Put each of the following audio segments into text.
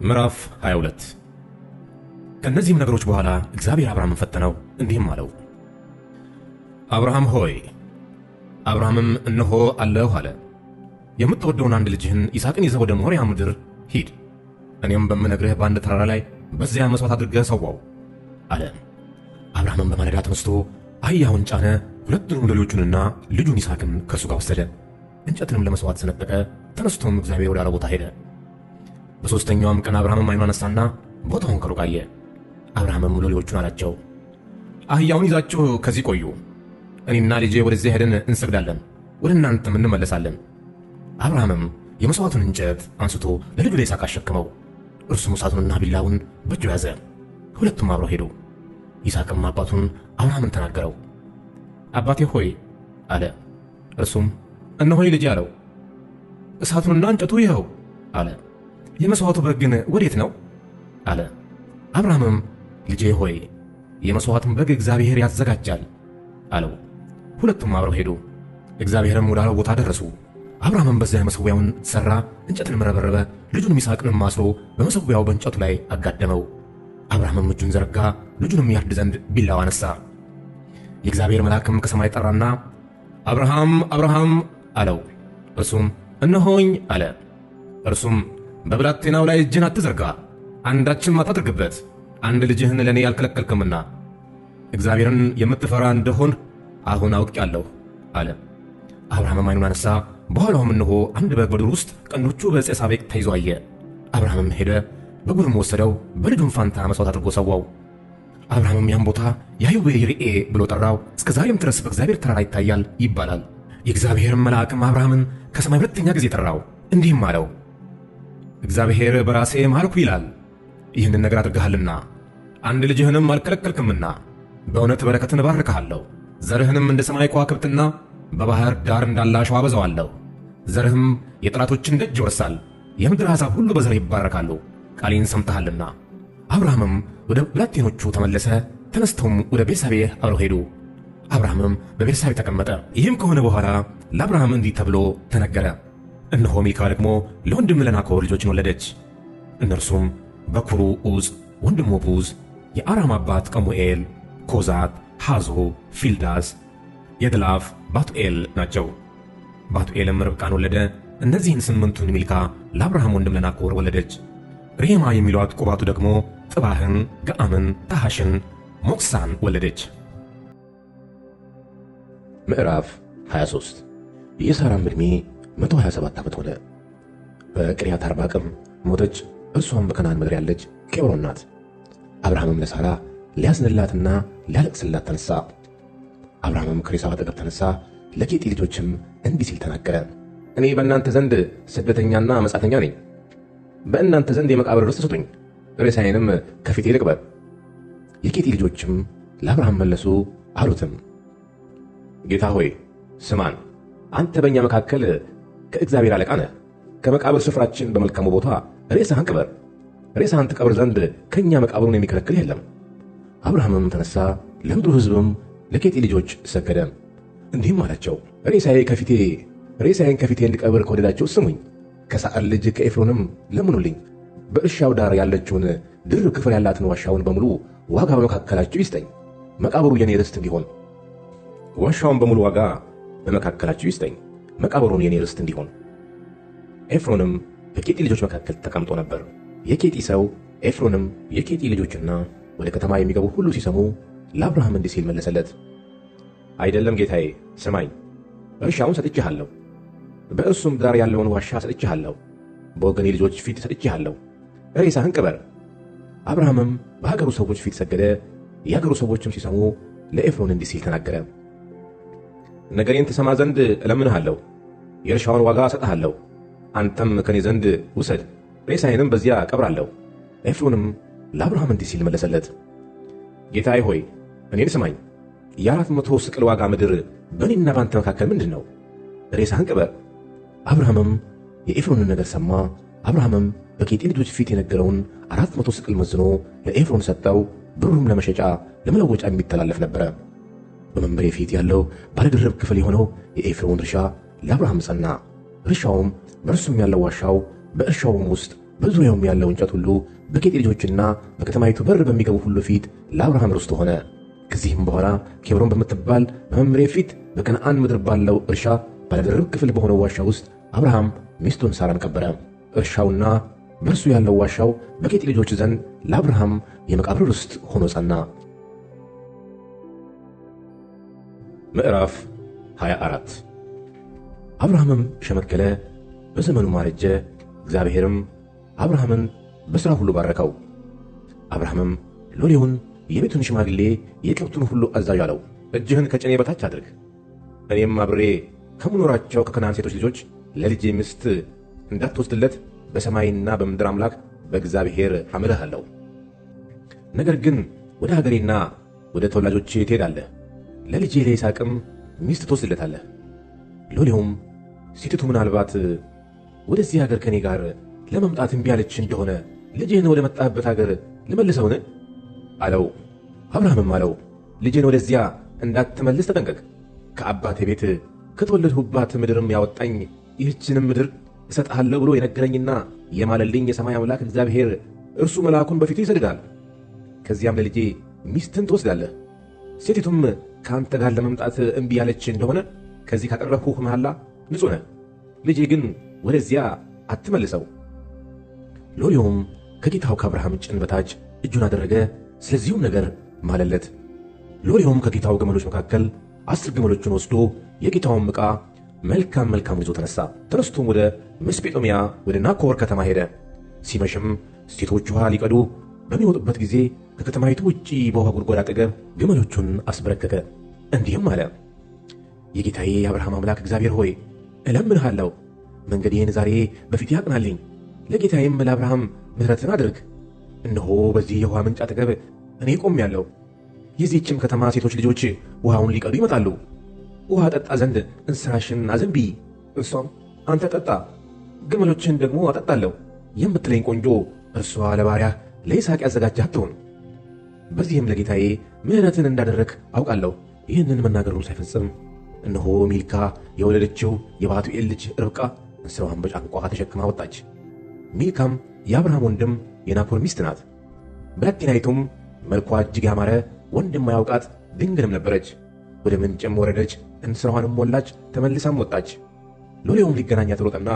ምዕራፍ 22 ከነዚህም ነገሮች በኋላ እግዚአብሔር አብርሃምን ፈተነው እንዲህም አለው፣ አብርሃም ሆይ። አብርሃምም እነሆ አለሁ አለ። የምትወደውን አንድ ልጅህን ይስሐቅን ይዘህ ወደ ሞሪያ ምድር ሂድ፣ እኔም በምነግርህ በአንድ ተራራ ላይ በዚያ መሥዋዕት አድርገህ ሰዋው አለ። አብርሃምም በማለዳ ተነስቶ አህያውን ጫነ፣ ሁለቱንም ሎሌዎቹንና ልጁን ይስሐቅን ከእርሱ ጋር ወሰደ። እንጨትንም ለመሥዋዕት ሰነጠቀ። ተነስቶም እግዚአብሔር ወዳለው ቦታ ሄደ። በሦስተኛውም ቀን አብርሃምም ዓይኑን አነሣና ቦታውን ከሩቅ አየ። አብርሃምም ሎሌዎቹን አላቸው፣ አህያውን ይዛችሁ ከዚህ ቆዩ፣ እኔና ልጄ ወደዚያ ሄደን እንሰግዳለን፣ ወደ እናንተም እንመለሳለን። አብርሃምም የመሥዋዕቱን እንጨት አንስቶ ለልጁ ለይስሐቅ አሸከመው። እርሱም እሳቱንና ቢላውን በእጁ ያዘ። ሁለቱም አብረው ሄዱ። ይስሐቅም አባቱን አብርሃምን ተናገረው። አባቴ ሆይ አለ። እርሱም እነሆኝ ልጄ አለው። እሳቱንና እንጨቱ ይኸው አለ። የመሥዋዕቱ በግ ግን ወዴት ነው አለ። አብርሃምም ልጄ ሆይ የመሥዋዕቱን በግ እግዚአብሔር ያዘጋጃል አለው። ሁለቱም አብረው ሄዱ። እግዚአብሔርም ወዳለው ቦታ ደረሱ። አብርሃምም በዚያ መሠዊያውን ሠራ፣ እንጨትን መረበረበ፣ ልጁንም ይስሐቅንም አስሮ በመሠዊያው በእንጨቱ ላይ አጋደመው። አብርሃምም እጁን ዘረጋ፣ ልጁንም ያርድ ዘንድ ቢላው አነሣ። የእግዚአብሔር መልአክም ከሰማይ ጠራና አብርሃም አብርሃም አለው። እርሱም እነሆኝ አለ። እርሱም በብላቴናው ላይ እጅህን አትዘርጋ፣ አንዳችም አታድርግበት፣ አንድ ልጅህን ለእኔ ያልከለከልክምና እግዚአብሔርን የምትፈራ እንደሆን አሁን አውቄአለሁ አለ። አብርሃምም ዓይኑን አነሣ፣ በኋላውም እነሆ አንድ በግ በዱር ውስጥ ቀንዶቹ በዕፀ ሳቤቅ ተይዞ አየ። አብርሃምም ሄደ፣ በጉንም ወሰደው፣ በልጁም ፋንታ መሥዋዕት አድርጎ ሰዋው። አብርሃምም ያን ቦታ ያህዌይርኤ ብሎ ጠራው። እስከ ዛሬም ድረስ በእግዚአብሔር ተራራ ይታያል ይባላል። የእግዚአብሔርም መልአክም አብርሃምን ከሰማይ ሁለተኛ ጊዜ ጠራው፣ እንዲህም አለው፣ እግዚአብሔር በራሴ ማልኩ ይላል፣ ይህንን ነገር አድርገሃልና አንድ ልጅህንም አልከለከልክምና በእውነት በረከትን እባርክሃለሁ፣ ዘርህንም እንደ ሰማይ ከዋክብትና በባሕር ዳር እንዳለ አሸዋ አበዛዋለሁ። ዘርህም የጠላቶችን ደጅ ይወርሳል፣ የምድር አሕዛብ ሁሉ በዘርህ ይባረካሉ፣ ቃሌን ሰምተሃልና። አብርሃምም ወደ ብላቴኖቹ ተመለሰ። ተነስተውም ወደ ቤርሳቤህ አብረው ሄዱ። አብርሃምም በቤርሳቤህ ተቀመጠ። ይህም ከሆነ በኋላ ለአብርሃም እንዲህ ተብሎ ተነገረ፣ እነሆ ሚልካ ደግሞ ለወንድም ለናኮር ልጆችን ወለደች። እነርሱም በኩሩ ዑፅ፣ ወንድሙ ቡዝ፣ የአራም አባት ቀሙኤል፣ ኮዛት፣ ሐዞ፣ ፊልዳስ፣ የድላፍ፣ ባቱኤል ናቸው። ባቱኤልም ርብቃን ወለደ። እነዚህን ስምንቱን ሚልካ ለአብርሃም ወንድም ለናኮር ወለደች። ሬማ የሚሏት ቁባቱ ደግሞ ጥባህን፣ ገአምን፣ ታሐሽን፣ ሞክሳን ወለደች። ምዕራፍ 23 የሳራም ዕድሜ 127 ዓመት ሆነ። በቂርያት አርባቅም ሞተች። እርሷም በከናን ምድር ያለች ኬብሮን ናት። አብርሃምም ለሳራ ሊያዝንላትና ሊያለቅስላት ተነሣ። አብርሃምም ከሬሳው አጠገብ ተነሣ፣ ለኬጢ ልጆችም እንዲህ ሲል ተናገረ፣ እኔ በእናንተ ዘንድ ስደተኛና መጻተኛ ነኝ። በእናንተ ዘንድ የመቃብር ርስት ስጡኝ፣ ሬሳዬንም ከፊቴ ልቅበር። የኬጢ ልጆችም ለአብርሃም መለሱ አሉትም፣ ጌታ ሆይ ስማን፣ አንተ በእኛ መካከል ከእግዚአብሔር አለቃ ነህ። ከመቃብር ስፍራችን በመልካሙ ቦታ ሬሳህን ቅበር። ሬሳህን ትቀብር ዘንድ ከእኛ መቃብሩን የሚከለክል የለም። አብርሃምም ተነሣ፣ ለምድሩ ሕዝብም ለኬጢ ልጆች ሰገደ፣ እንዲህም አላቸው፣ ሬሳዬን ከፊቴ እንድቀብር ከወደዳችሁ ስሙኝ። ከሳዕር ልጅ ከኤፍሮንም ለምኑልኝ። በእርሻው ዳር ያለችውን ድርብ ክፍል ያላትን ዋሻውን በሙሉ ዋጋ በመካከላችሁ ይስጠኝ። መቃብሩ የኔ ርስት እንዲሆን ዋሻውን በሙሉ ዋጋ በመካከላችሁ ይስጠኝ። መቃብሩም የኔ ርስት እንዲሆን። ኤፍሮንም በኬጢ ልጆች መካከል ተቀምጦ ነበር። የኬጢ ሰው ኤፍሮንም የኬጢ ልጆችና ወደ ከተማ የሚገቡ ሁሉ ሲሰሙ ለአብርሃም እንዲህ ሲል መለሰለት፣ አይደለም ጌታዬ፣ ስማኝ። እርሻውን ሰጥቼሃለሁ፣ በእርሱም ዳር ያለውን ዋሻ ሰጥቼሃለሁ፣ በወገኔ ልጆች ፊት ሰጥቼሃለሁ። ሬሳህን ቅበር። አብርሃምም በሀገሩ ሰዎች ፊት ሰገደ። የሀገሩ ሰዎችም ሲሰሙ ለኤፍሮን እንዲህ ሲል ተናገረ፣ ነገሬን ትሰማ ዘንድ እለምንሃለሁ፣ የእርሻውን ዋጋ እሰጥሃለሁ። አንተም ከኔ ዘንድ ውሰድ፣ ሬሳዬንም በዚያ ቀብራለሁ። ኤፍሮንም ለአብርሃም እንዲህ ሲል መለሰለት፣ ጌታዬ ሆይ እኔን ስማኝ። የ400 ስቅል ዋጋ ምድር በእኔና በአንተ መካከል ምንድን ነው? ሬሳህን ቅበር። አብርሃምም የኤፍሮንን ነገር ሰማ። አብርሃምም በኬጢ ልጆች ፊት የነገረውን 400 ስቅል መዝኖ ለኤፍሮን ሰጠው። ብሩም ለመሸጫ ለመለወጫ የሚተላለፍ ነበረ። በመንበሬ ፊት ያለው ባለድርብ ክፍል የሆነው የኤፍሮን እርሻ ለአብርሃም ጸና። እርሻውም በእርሱም ያለው ዋሻው በእርሻውም ውስጥ በዙሪያውም ያለው እንጨት ሁሉ በኬጢ ልጆችና በከተማይቱ በር በሚገቡ ሁሉ ፊት ለአብርሃም ርስቱ ሆነ። ከዚህም በኋላ ኬብሮን በምትባል በመምሬ ፊት በከነዓን ምድር ባለው እርሻ ባለድርብ ክፍል በሆነው ዋሻ ውስጥ አብርሃም ሚስቱን ሳራን ቀበረ። እርሻውና በእርሱ ያለው ዋሻው በኬጢ ልጆች ዘንድ ለአብርሃም የመቃብር ርስት ሆኖ ጸና። ምዕራፍ 24 አብርሃምም ሸመገለ፣ በዘመኑም አረጀ። እግዚአብሔርም አብርሃምን በሥራ ሁሉ ባረከው። አብርሃምም ሎሌውን የቤቱን ሽማግሌ የከብቱን ሁሉ አዛዥ አለው፣ እጅህን ከጭኔ በታች አድርግ፣ እኔም አብሬ ከምኖራቸው ከከነዓን ሴቶች ልጆች ለልጄ ሚስት እንዳትወስድለት በሰማይና በምድር አምላክ በእግዚአብሔር አምልሃለሁ። ነገር ግን ወደ ሀገሬና ወደ ተወላጆቼ ትሄዳለህ፣ ለልጄ ለይስሐቅም ሚስት ትወስድለታለህ። ሎሌውም ሴቲቱ ምናልባት ወደዚህ ሀገር ከኔ ጋር ለመምጣት እምቢ ያለች እንደሆነ ልጄን ወደ መጣህበት ሀገር ልመልሰውን አለው። አብርሃምም አለው፣ ልጄን ወደዚያ እንዳትመልስ ተጠንቀቅ። ከአባቴ ቤት ከተወለድሁባት ምድርም ያወጣኝ ይህችንም ምድር እሰጥሃለሁ ብሎ የነገረኝና የማለልኝ የሰማይ አምላክ እግዚአብሔር እርሱ መልአኩን በፊቱ ይሰድዳል። ከዚያም ለልጄ ሚስትን ትወስዳለህ። ሴቲቱም ከአንተ ጋር ለመምጣት እምቢ ያለች እንደሆነ ከዚህ ካቀረብሁህ መሐላ ንጹሕ ነህ። ልጄ ግን ወደዚያ አትመልሰው። ሎሌውም ከጌታው ከአብርሃም ጭን በታች እጁን አደረገ፣ ስለዚሁም ነገር ማለለት። ሎሌውም ከጌታው ግመሎች መካከል 10 ግመሎችን ወስዶ የጌታውን ዕቃ መልካም ይዞ ተነሳ። ተነስቶም ወደ መስጴጦምያ ወደ ናኮር ከተማ ሄደ። ሲመሽም ሴቶች ውሃ ሊቀዱ በሚወጡበት ጊዜ ከከተማይቱ ውጪ በውሃ ጉድጓድ አጠገብ ግመሎቹን አስበረከከ፣ እንዲህም አለ፣ የጌታዬ የአብርሃም አምላክ እግዚአብሔር ሆይ እለምንሃለሁ፣ መንገዴን ዛሬ በፊቴ አቅናልኝ፣ ለጌታዬም ለአብርሃም ምሕረትን አድርግ። እነሆ በዚህ የውሃ ምንጭ አጠገብ እኔ ቆሜአለሁ። የዚህችም ከተማ ሴቶች ልጆች ውሃውን ሊቀዱ ይመጣሉ። ውሃ ጠጣ ዘንድ እንስራሽን አዘንብዪ፣ እርሷም አንተ ጠጣ፣ ግመሎችን ደግሞ አጠጣለሁ የምትለኝ ቆንጆ እርሷ ለባሪያህ ለይስሐቅ ያዘጋጀህ አትሁን። በዚህም ለጌታዬ ምሕረትን እንዳደረግ አውቃለሁ። ይህንን መናገሩን ሳይፈጽም እነሆ ሚልካ የወለደችው የባቱኤል ልጅ ርብቃ እንስራዋን በጫንቋ ተሸክማ ወጣች። ሚልካም የአብርሃም ወንድም የናኮር ሚስት ናት። ብላቴናይቱም መልኳ እጅግ ያማረ ወንድ የማያውቃት ድንግልም ነበረች። ወደ ምንጭም ወረደች፣ እንስራዋንም ሞላች፣ ተመልሳም ወጣች። ሎሌውም ሊገናኛት ሮጠና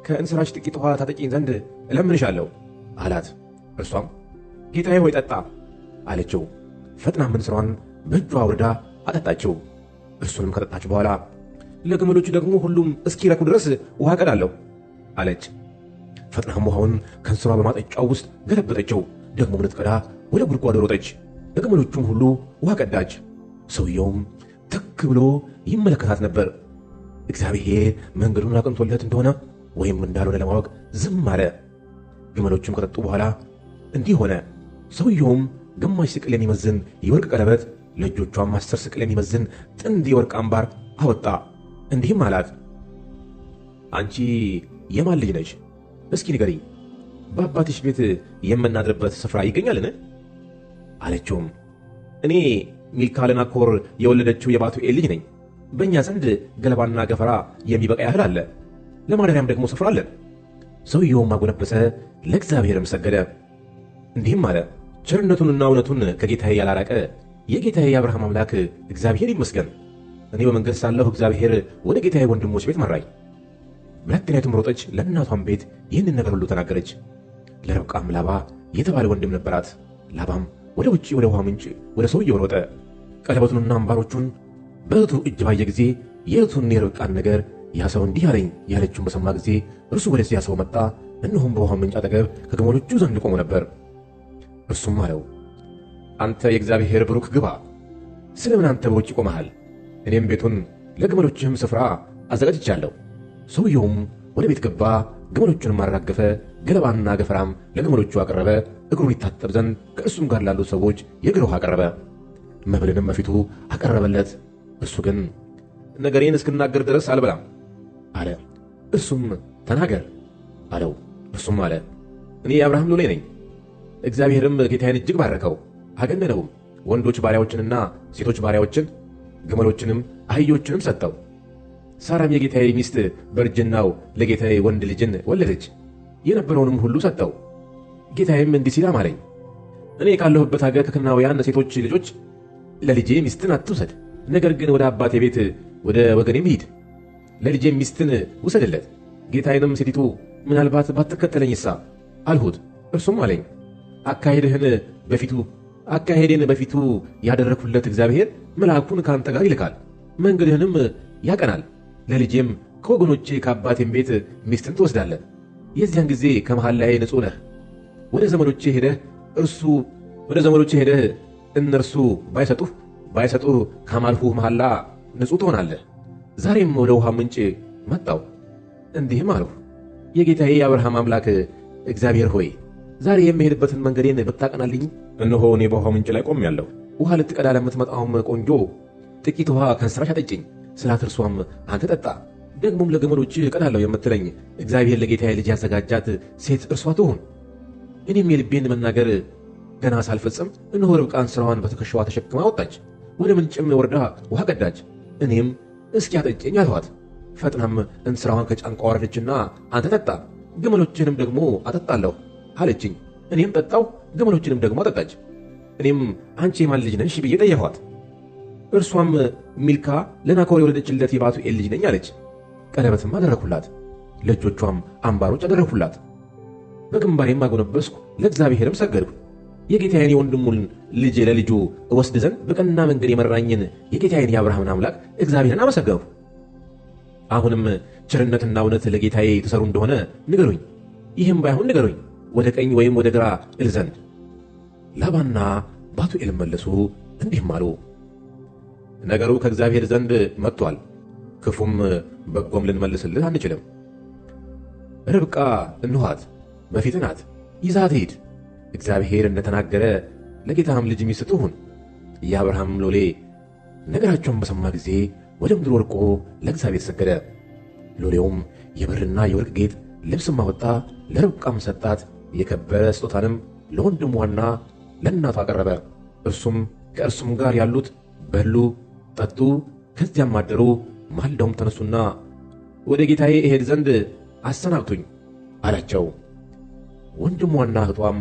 ከእንስራሽ ጥቂት ውሃ ታጠጪኝ ዘንድ እለምንሻለሁ አላት። እርሷም ጌታዬ ሆይ ጠጣ አለችው። ፈጥናም እንስራዋን በእጇ አውርዳ አጠጣችው። እርሱንም ከጠጣች በኋላ ለግመሎቹ ደግሞ ሁሉም እስኪረኩ ድረስ ውሃ ቀዳለሁ አለች። ፈጥናም ውሃውን ከእንስሯ በማጠጫው ውስጥ ገለበጠችው። ደግሞም ልትቀዳ ወደ ጉድጓዱ ሮጠች፣ ለግመሎቹም ሁሉ ውሃ ቀዳች። ሰውየውም ትክ ብሎ ይመለከታት ነበር። እግዚአብሔር መንገዱን አቅንቶለት እንደሆነ ወይም እንዳልሆነ ለማወቅ ዝም አለ። ግመሎቹም ከጠጡ በኋላ እንዲህ ሆነ። ሰውየውም ግማሽ ስቅል የሚመዝን የወርቅ ቀለበት፣ ለእጆቿም 10 ስቅል የሚመዝን ጥንድ የወርቅ አምባር አወጣ። እንዲህም አላት፣ አንቺ የማን ልጅ ነሽ? እስኪ ንገሪኝ፣ በአባትሽ ቤት የምናድርበት ስፍራ ይገኛልን? አለችውም፣ እኔ ሚልካ ለናኮር የወለደችው የባቱኤል ልጅ ነኝ። በእኛ ዘንድ ገለባና ገፈራ የሚበቃ ያህል አለ፣ ለማደሪያም ደግሞ ስፍራ አለን። ሰውየውም አጎነበሰ፣ ለእግዚአብሔርም ሰገደ፣ እንዲህም አለ፣ ቸርነቱንና እውነቱን ከጌታዬ ያላራቀ የጌታዬ የአብርሃም አምላክ እግዚአብሔር ይመስገን። እኔ በመንገድ ሳለሁ እግዚአብሔር ወደ ጌታዬ ወንድሞች ቤት መራኝ። ብላቴናይቱም ሮጠች፣ ለእናቷም ቤት ይህንን ነገር ሁሉ ተናገረች። ለርብቃም ላባ የተባለ ወንድም ነበራት። ላባም ወደ ውጭ ወደ ውሃ ምንጭ ወደ ሰውየው ሮጠ። ቀለበቱንና አምባሮቹን በእህቱ እጅ ባየ ጊዜ የእህቱን የርብቃን ነገር ያ ሰው እንዲህ አለኝ ያለችውን በሰማ ጊዜ እርሱ ወደዚያ ሰው መጣ። እነሆም በውሃ ምንጭ አጠገብ ከግመሎቹ ዘንድ ቆሞ ነበር። እርሱም አለው፣ አንተ የእግዚአብሔር ብሩክ ግባ፣ ስለምን አንተ በውጭ ቆመሃል? እኔም ቤቱን ለግመሎችህም ስፍራ አዘጋጅቻለሁ። ሰውየውም ወደ ቤት ገባ፣ ግመሎቹንም አራገፈ፣ ገለባና ገፈራም ለግመሎቹ አቀረበ። እግሩን ይታጠብ ዘንድ ከእርሱም ጋር ላሉት ሰዎች የእግር ውሃ አቀረበ። መብልንም በፊቱ አቀረበለት። እርሱ ግን ነገሬን እስክናገር ድረስ አልበላም አለ። እርሱም ተናገር አለው። እርሱም አለ፣ እኔ የአብርሃም ሎሌ ነኝ። እግዚአብሔርም ጌታዬን እጅግ ባረከው፣ አገነነውም። ወንዶች ባሪያዎችንና ሴቶች ባሪያዎችን፣ ግመሎችንም አህዮችንም ሰጠው። ሳራም የጌታዬ ሚስት በእርጅናው ለጌታዬ ወንድ ልጅን ወለደች። የነበረውንም ሁሉ ሰጠው። ጌታዬም እንዲህ ሲል አማለኝ፣ እኔ ካለሁበት አገር ከከናናውያን ሴቶች ልጆች ለልጄ ሚስትን አትውሰድ፣ ነገር ግን ወደ አባቴ ቤት ወደ ወገኔም ሂድ፣ ለልጄ ሚስትን ውሰድለት። ጌታዬንም ሴቲቱ ምናልባት ባትከተለኝሳ አልሁት። እርሱም አለኝ፣ አካሄዴን በፊቱ ያደረግሁለት እግዚአብሔር መልአኩን ከአንተ ጋር ይልካል፣ መንገድህንም ያቀናል። ለልጄም ከወገኖቼ ከአባቴም ቤት ሚስትን ትወስዳለህ። የዚያን ጊዜ ከመሐላዬ ንጹሕ ነህ። ወደ ዘመዶቼ ሄደህ እነርሱ ባይሰጡህ ካማልሁህ መሐላ ንጹሕ ትሆናለህ። ዛሬም ወደ ውሃ ምንጭ መጣሁ፣ እንዲህም አልሁ፣ የጌታዬ የአብርሃም አምላክ እግዚአብሔር ሆይ ዛሬ የምሄድበትን መንገዴን ብታቀናልኝ። እነሆ እኔ በውሃው ምንጭ ላይ ቆሜአለሁ። ውሃ ልትቀዳ ለምትመጣውም ቆንጆ ጥቂት ውሃ ከእንስራሽ አጠጭኝ ስላት፣ እርሷም አንተ ጠጣ፣ ደግሞም ለግመሎች እቀዳለሁ የምትለኝ እግዚአብሔር ለጌታዬ ልጅ ያዘጋጃት ሴት እርሷ ትሁን። እኔም የልቤን መናገር ገና ሳልፈጽም እነሆ ርብቃ እንስራዋን በትከሻዋ ተሸክማ ወጣች፣ ወደ ምንጭም ወርዳ ውሃ ቀዳች። እኔም እስኪ አጠጭኝ አልኋት። ፈጥናም እንስራዋን ከጫንቋ ወረደችና አንተ ጠጣ፣ ግመሎችንም ደግሞ አጠጣለሁ አለችኝ። እኔም ጠጣው፣ ግመሎችንም ደግሞ አጠጣች። እኔም አንቺ የማን ልጅ ነሽ ብዬ ጠየኋት። እርሷም ሚልካ ለናኮር የወለደችለት የባቱኤል ልጅ ነኝ አለች። ቀለበትም አደረግሁላት፣ ለእጆቿም አምባሮች አደረግሁላት። በግንባሬም አጎነበስኩ፣ ለእግዚአብሔርም ሰገድሁ። የጌታዬን የወንድሙን ልጅ ለልጁ እወስድ ዘንድ በቀና መንገድ የመራኝን የጌታዬን የአብርሃምን አምላክ እግዚአብሔርን አመሰገንሁ። አሁንም ቸርነትና እውነት ለጌታዬ የተሰሩ እንደሆነ ንገሩኝ፣ ይህም ባይሆን ንገሩኝ፣ ወደ ቀኝ ወይም ወደ ግራ እል ዘንድ። ላባና ባቱኤል መለሱ እንዲህም አሉ፣ ነገሩ ከእግዚአብሔር ዘንድ መጥቶአል፣ ክፉም በጎም ልንመልስልህ አንችልም። ርብቃ እንኋት በፊትህ ናት፣ ይዛት ሂድ፣ እግዚአብሔር እንደተናገረ ለጌታህም ልጅ ሚስት ትሁን። የአብርሃም ሎሌ ነገራቸውን በሰማ ጊዜ ወደ ምድር ወድቆ ለእግዚአብሔር ሰገደ። ሎሌውም የብርና የወርቅ ጌጥ ልብስም አወጣ፣ ለርብቃም ሰጣት። የከበረ ስጦታንም ለወንድሟና ለእናቱ አቀረበ። እርሱም ከእርሱም ጋር ያሉት በሉ ጠጡ፣ ከዚያም አደሩ። ማልደውም ተነሱና ወደ ጌታዬ እሄድ ዘንድ አሰናብቱኝ አላቸው። ወንድሟና እህቷም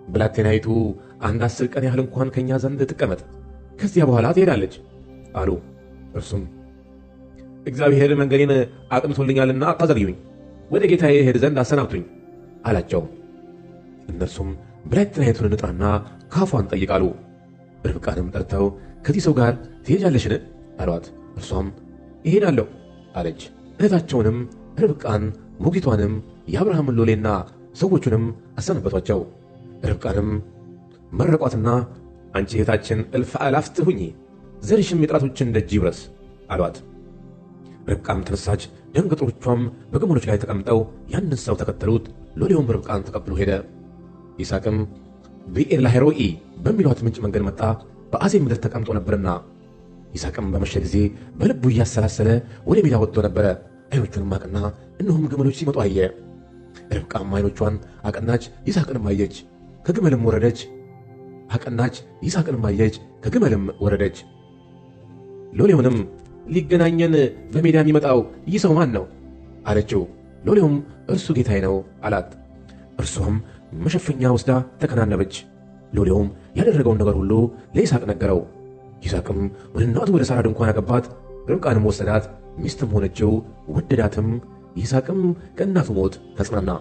ብላቴናይቱ 10 ቀን ያህል እንኳን ከእኛ ዘንድ ትቀመጥ፣ ከዚያ በኋላ ትሄዳለች አሉ። እርሱም እግዚአብሔር መንገዴን አቅንቶልኛልና አታዘግዩኝ፣ ወደ ጌታዬ እሄድ ዘንድ አሰናብቱኝ አላቸው። እነርሱም ብላቴናይቱን እንጥራና ካፏን ጠይቃሉ። ርብቃንም ጠርተው ከዚህ ሰው ጋር ትሄጃለሽን አሏት። እርሷም እሄዳለሁ አለች። እህታቸውንም ርብቃን ሞግዚቷንም የአብርሃምን ሎሌና ሰዎቹንም አሰናበቷቸው። ርብቃንም መረቋትና አንቺ እህታችን እልፍ አእላፍት ሁኚ፣ ዘርሽም የጠላቶችን ደጅ ይውረስ አሏት። ርብቃም ተነሳች፣ ደንገጥሮቿም በግመሎች ላይ ተቀምጠው ያንን ሰው ተከተሉት። ሎሌውም ርብቃን ተቀብሎ ሄደ። ይስሐቅም ብኤር ላሄሮኢ በሚሏት ምንጭ መንገድ መጣ፣ በአዜብ ምድር ተቀምጦ ነበርና። ይስሐቅም በመሸ ጊዜ በልቡ እያሰላሰለ ወደ ሜዳ ወጥቶ ነበረ። ዓይኖቹንም አቀና፣ እነሆም ግመሎች ሲመጡ አየ። ርብቃም ዓይኖቿን አቀናች፣ ይስሐቅንም አየች፣ ከግመልም ወረደች። አቀናች፣ ይስሐቅንም አየች፣ ከግመልም ወረደች። ሎሌውንም ሊገናኘን በሜዳ የሚመጣው ይህ ሰው ማን ነው አለችው። ሎሌውም እርሱ ጌታዬ ነው አላት። እርሷም መሸፈኛ ወስዳ ተከናነበች። ሎሌውም ያደረገውን ነገር ሁሉ ለይስሐቅ ነገረው። ይስሐቅም ወደ እናቱ ወደ ሳራ ድንኳን አገባት፣ ርብቃንም ወሰዳት፣ ሚስትም ሆነችው፣ ወደዳትም። ይስሐቅም ከእናቱ ሞት ተጽናና።